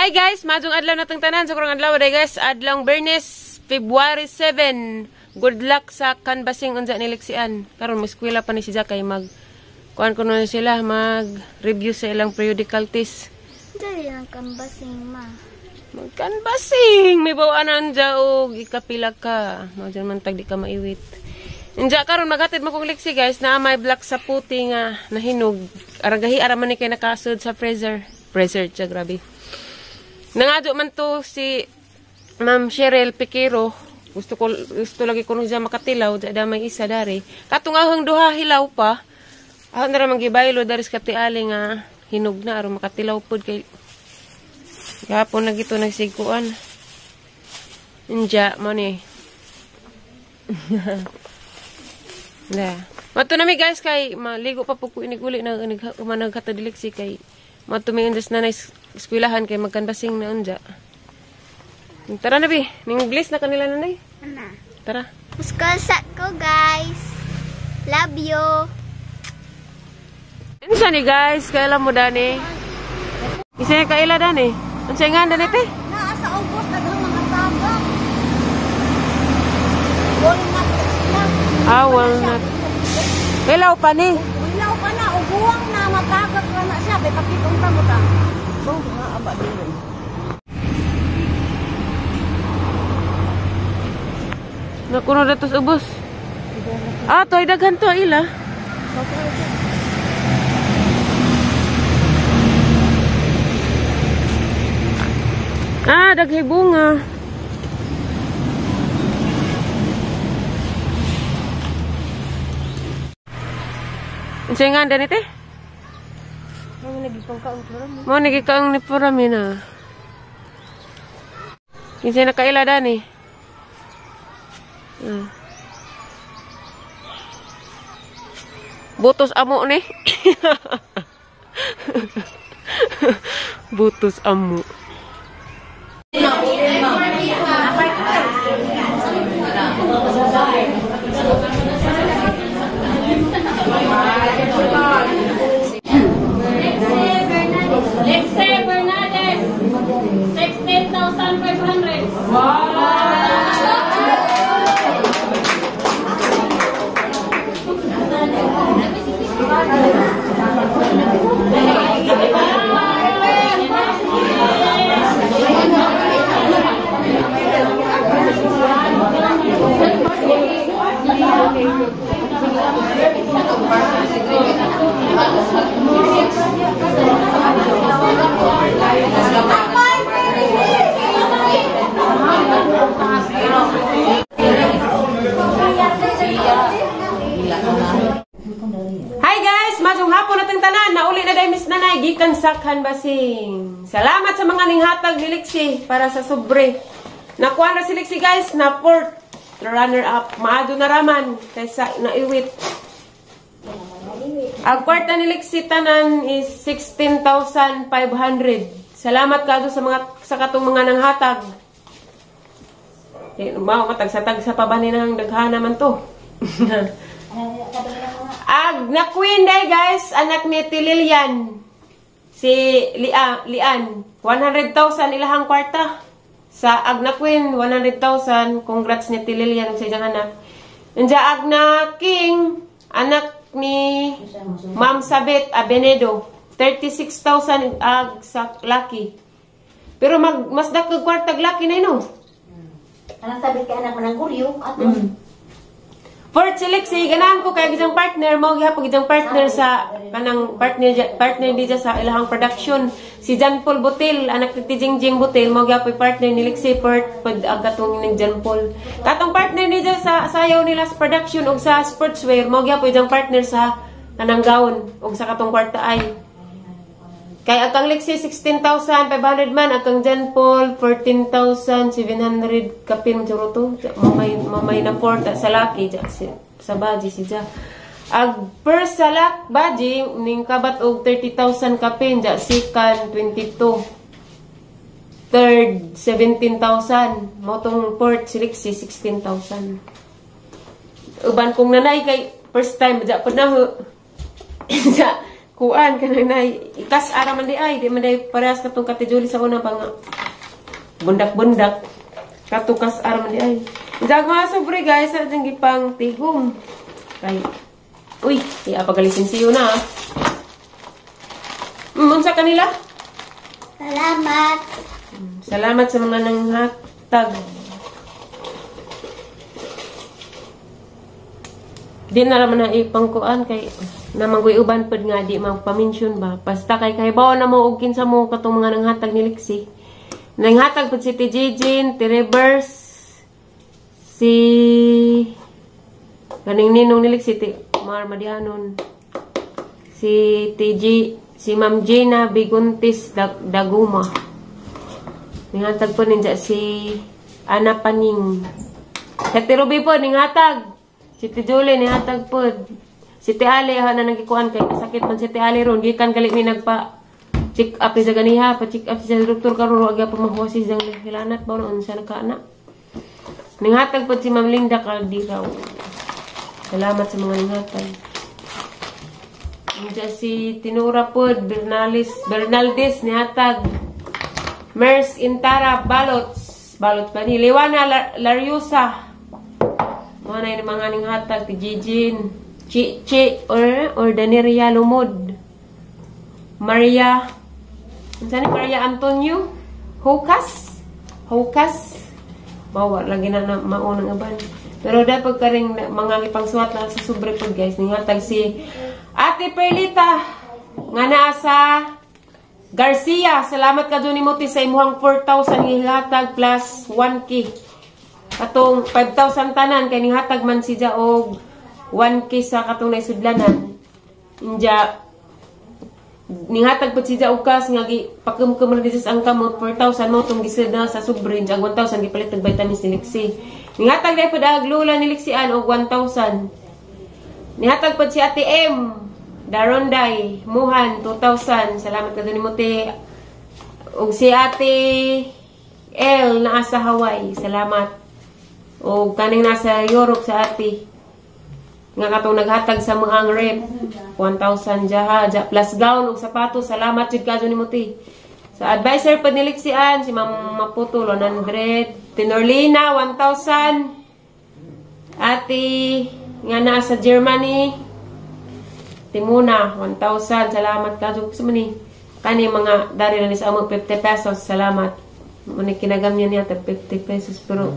Hi guys, madung adlaw natong tanan sa kurang adlaw day guys, adlaw Bernes, February 7. Good luck sa canvassing unsa ni Lexian. Karon mo eskwela pa ni si Jakay mag kuan kuno sila mag-review sa ilang periodical test. Dali ang canvassing ma. Mag-canvassing, may bawanan dya og ikapila ka. Mao dyan man tag di ka maiwit. Inja karon maghatid mo kong Lexi guys na may black sa puti nga nahinog. Aragahi araman ni kay nakasud sa freezer. Freezer siya grabe. Nangadyo man to si Ma'am Cheryl Piquero. Gusto lagi ko nung siya makatilaw. Dada may isa dari. Katungahang duha hilaw pa. Ako na ramang gibaylo dari sa katiali nga hinog na. Aron makatilaw po kay gapon na gito nagsiguan. Inja mo ni. Mato nami guys kay maligo pa po ko iniguli na nagkatadilik si kay matumingan just na eskwelahan kay magkanbasing na unja. Tara na bi, ning bliss na kanila nanay. Ana. Tara. Muskalsat ko guys. Love you. Unsa ni guys, kaila mo dani? Isa kaila dani. Unsa nga dani te? Naa sa ubos daghang mga taga. Walnut sila. Walnut. Kailaw pa ni. Ilaw pa na uguwang na matagak ra na siya, bay pakitong ta mo ta. Bang nga aba din. Nakuno datos ubos. Toy daghan to ila. Daghay bunga. Unsa nga dani te? Mo nagikaang ni Purami na. Kinsa nakaila dani? Butos amo ni. Butos amo. Lexi Bernadez, 16,500. Hi guys! Masong hapon nating tanan. Nauli na day Miss Nanay. Gikan sa canvassing. Salamat sa mga ninghatag ni Lexi para sa sobre. Nakuha na si Lexi guys na 4th runner-up. Maado na raman kaysa naiwit. Ang kwarta ni Lexi tanan is 16,500. Salamat kado sa katong mga nanghatag. Matag sa pabanin ng daghan naman to. Na queen day guys, anak ni Tililian. Si Lian. 100,000 ilahang kwarta. Sa Agna Queen, 100,000. Congrats ni Tililian sa isang anak. Nandiya Agna King, anak ni Ma'am Sabet Abenedo. 36,000 sa Lucky. Pero mas dakag kwartag Lucky na ino. Anak sabi kay anak manang kuryo ato. For Lexi, ganahan ko kay gidang partner mo gihapon gidang partner sa kanang partner di sa ilahang production si John Paul Butil, anak ni Jingjing Butil mo gihapon partner ni Lexi pad agatong ni John Paul. Katong partner ni sa sayaw nila sa production ug sa sportswear mo gihapon gidang partner sa kanang gown ug sa katong kwarta ay. Kay akang Lexi 16,500 man, akang John Paul 14,700 kapin mo to. Mamay na 4 sa Lucky sa Baji si Ja. Ag per sa Baji ning kabat og 30,000 kapin ja sikan 22. Third 17,000. Motong port si Lexi 16,000. Uban kong nanay kay first time ja pud na kuan kanang nay ikas ara man di ay di man day parehas katong Kati Julie sa una pa nga bundak-bundak katukas ara man di ay. Jag mga sobre guys sa jang gipang tigom. Kay uy, iya pagalisin siyo na. Unsa kanila? Salamat. Salamat sa mga nanghatag. Di na raman na ipangkuan kay namanggoy uban pud nga di magpa-mention ba. Basta kay kahibaw na mo og kinsa mo katong mga nanghatag ni Lexi. Nanghatag pud si Tijin, ti Reverse, si kaning ninong ni Lexi, ti Mar Madianon, si TG, si Ma'am Gina Biguntis Daguma. Nanghatag po ninja si Ana Paning. Sa Tirubi po, nanghatag. Si Julie, nanghatag po. Si Ali, na nagikuan kay sakit man si Ali ron. Gikan gali ni nagpa check up sa ganiha. Pa-check up sa doktor karon aga pa mahuwasis ang hilanat ba noon sa nakaanak. Nanghatag po si Ma'am Linda Caldiraw. Salamat sa mga nanghatag. Nandiyan si Tinura po, Bernaldez, nanghatag. Mers Intara Balots pa ni Liwana Lariusa. Mga na yung mga ning hatag ti Jijin, Chi or Daneria Lumod, Maria, saan Maria Antonio, Hukas, bawa lagi na maunang aban. Pero dapat ka rin mga ipangsuat na sa sobre po guys. Ning hatag si Ate Perlita nga naa sa Garcia, salamat ka doon ni Muti sa imuhang 4,000 ihatag plus 1K. Katong 5,000 tanan, kaya nihatag man siya og 1K sa katong naisudlanan. Inja, nihatag po siya og kas, nga pakumkum na disas ang kamot, 4,000 mo itong gisod na sa sobre, inja 1,000 gipalit ng vitamins ni Lexi. Nihatag na ipod ag lula ni Lexian og 1,000. Nihatag po si Ate M. Daronday, Muhan, 2,000. Salamat ka doon ni Muti. O si Ate L na sa Hawaii. Salamat. O kaning nasa Europe sa ate. Nga katong naghatag sa mga rep. 1,000 jaha. Plus gown o sapatos. Salamat jud ka doon ni Muti. Sa advisor pa ni Lexian, si Ma'am Maputo, 100. Tinorlina, 1,000. Ate nga nasa Germany, Timuna, 1,000. Salamat ka. Gusto mo ni kani mga dari na ni sa among 50 pesos. Salamat. Muna kinagam niya niya 50 pesos. Pero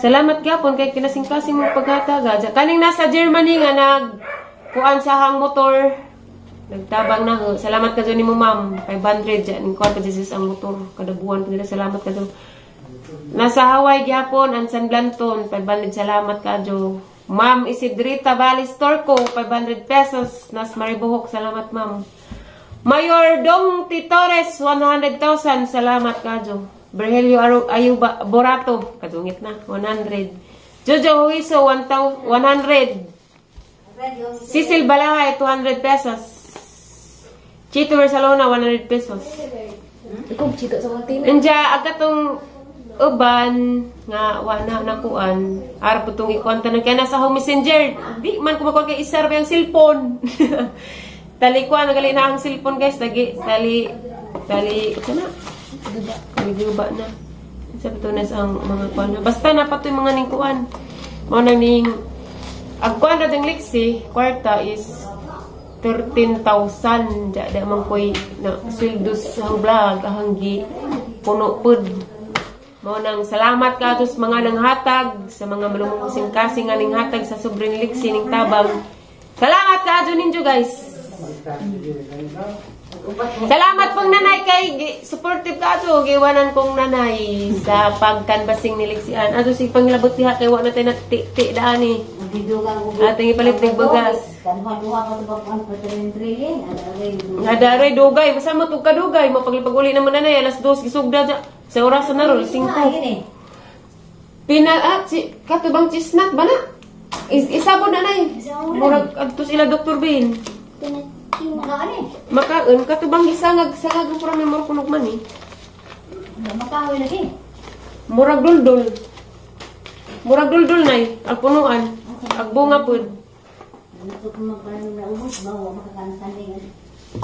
salamat gyapon kay kinasing-kasing mong paghataga. Kaning nasa Germany nga nagkuan sa hang motor. Nagtabang na. Salamat ka ni mo ma'am. 500 dyan. Kuan ka Jesus ang motor. Kada buwan pa nila. Salamat ka doon. Nasa Hawaii gyapon. Ang San Blanton. 500. Salamat ka doon. Ma'am Isidrita Balistorco, 500 pesos. Nas Maribuhok, salamat ma'am. Mayor Dong Titores, 100,000. Salamat kadyo. Berhelio Ayuba Borato, kadungit na, 100. Jojo Huiso, 100. Cecil Balahay, 200 pesos. Chito Barcelona, 100 pesos. Ikaw, chito sa mga Anja, agatong uban nga wana nakuan ara putong ikuan tanan kaya nasa home messenger di man ko makuha kay isar ba yung cellphone tali kuan nagali na ang cellphone guys tali kana giba na sa pitunas ang mga kuan basta napatoy mga ning kuan mo nang ning ang kuan ra ding Lexi kwarta is 13,000 da man koy na sweldos ang vlog ahanggi puno pud. Mo nang salamat ka sa mga nanghatag, sa mga malumong kasing-kasing nga ninghatag sa sobrang Lexi ning tabang. Salamat ka adyo ninyo guys. Salamat pong nanay kay supportive ka adyo. Giwanan kong nanay sa pagkanbasing ni Lexian. Adyo si panglabot diha kay wa na tayo nati daan ni. Ating ipalit ng bagas. Ada ray dugay, basta mo tug kadugay, mapaglipag-uli naman nanay alas 2 gisugda sa orasan na ron 5. Katubang chisnat ba na? Isabod na nay. Murag adto sila Dr. Bin. Makaon katubang gisangag sa pro may murag kunog man eh. Makahoy lagi. Murag duldul. Murag duldul nay, ang punuan. Agbunga pud.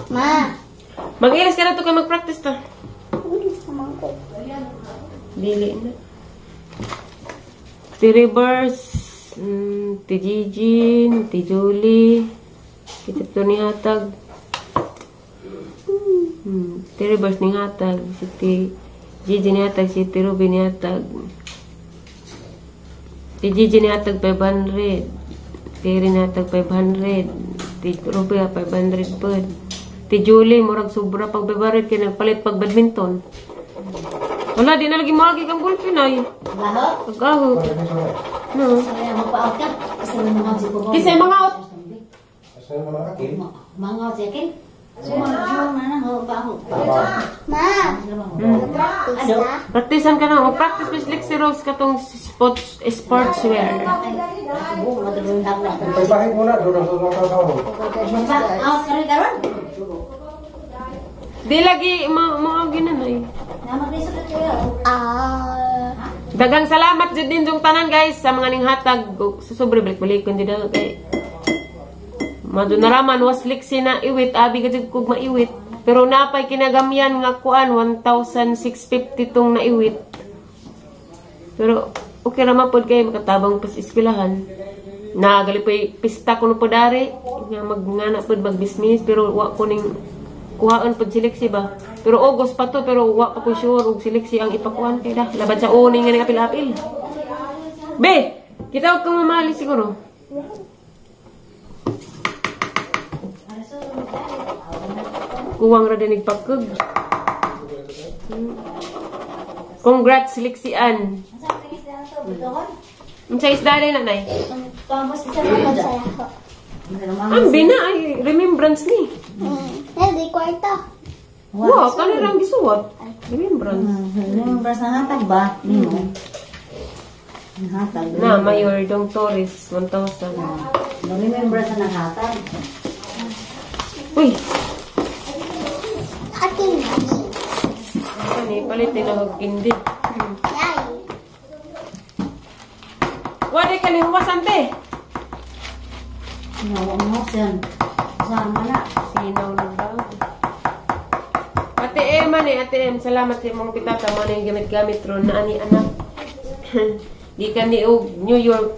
Ma. Mag-ilis ka na to kay mag-practice ta. Ulis naman ko. Dili na. Si Rivers, ti Gigin, ti Julie, si Tito ni Hatag. Ti Rivers ni Hatag, si ti Gigin ni Hatag, si ti Ruby ni Hatag. Ti Gigin ni Hatag 500, ti Rin ni Hatag 500, ti Ruby 500 po. Ti Julie, murag sobra pag bebarid kaya nagpalit pag badminton. Wala, di na lagi magi kang gulpin ay. Laho? Pagkaho. No. Kaya magpa-out ka. Kasi mga sipo ko. Kisay mga out. Mga out siya kin. Sumama na ho pa ho. Ma. Ano? Practicean ka na. Mag-practice with Lexi Rose katong sportswear. Pagpahin mo na, doon ang tao. Out ka rin karon? Di lagi mga ginanay. Namagrisot ito yun. Dagang salamat jud din yung tanan guys sa mga ning hatag sa sobre balik kundi daw kay madu naraman was Lexi na iwit abi gid kog maiwit pero napay kinagamyan nga kuan 1,650 tong naiwit. Pero okay ra man pod kay makatabang pas eskwelahan. Nagalipay pista kuno po dari nga magngana pod mag-business pero wa ko ning kuhaan pod si Lexi ba. Pero August pa to pero wa pa ko sure og si Lexi ang ipakuan kay da laban sa uning nga apil-apil. Be, kita og mamali siguro. Kuwang ra dinig pagkug. Congrats Lexi Ann. Unsa isda na nay? Tapos isa naman saya ko. Ang bina ay remembrance ni. Di kwarta. Wow, kanirang gisuwat. Remembrance. Remembrance na hatag ba? Hatag. Na, Mayor Dong Torres, 1,000. Remembrance na hatag. Uy, Ating kani palit nila magkindi. Yay. Wadi ka ni huwasan te. Nawang yan. Sama na. Sinaw na ba? Ate Emma ni Ate Em, salamat sa mga pitata mo na yung gamit-gamit ron na ani anak. Di ka ni New York.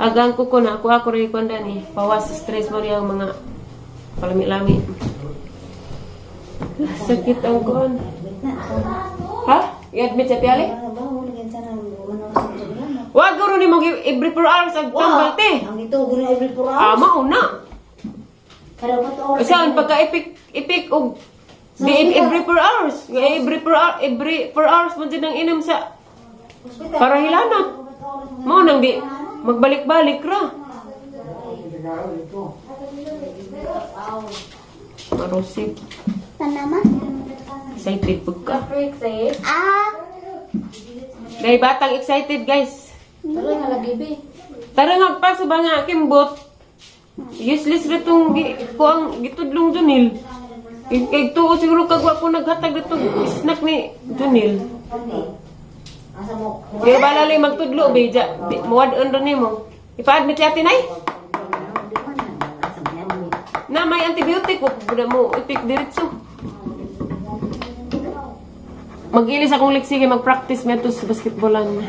Agang ko na ako rin ko ni. Pawas stress mo rin ang mga palami-lami. Sakit ang kuhan. Ha? I-admit sa tiyali? Wag guro ni mo every 4 hours ang tambal te. Ang ito, guna every 4 hours. Mauna. Kada pa to oras. Saan pagka-epic og di every 4 hours. Every 4 hours mo din ang inom sa para hilana. Mo nang di magbalik-balik ra. Marusip. Naman? Excited pagka. Ah! Dahil batang excited guys. Tara nga lagi, be. Tara magpaso ba nga kimbot. Useless rin itong kuang gitudlong Junil. Kaya tuo siguro kagwa po naghatag dito snack ni Junil. Asa mo? Kaya balali magtudlo, beja. Muwad-on rin mo. Ipa-admit natin ay. Na may antibiotic. Huwag mo ipik diretso. Mag-ilis akong Lexi kaya mag-practice nga to sa basketballan.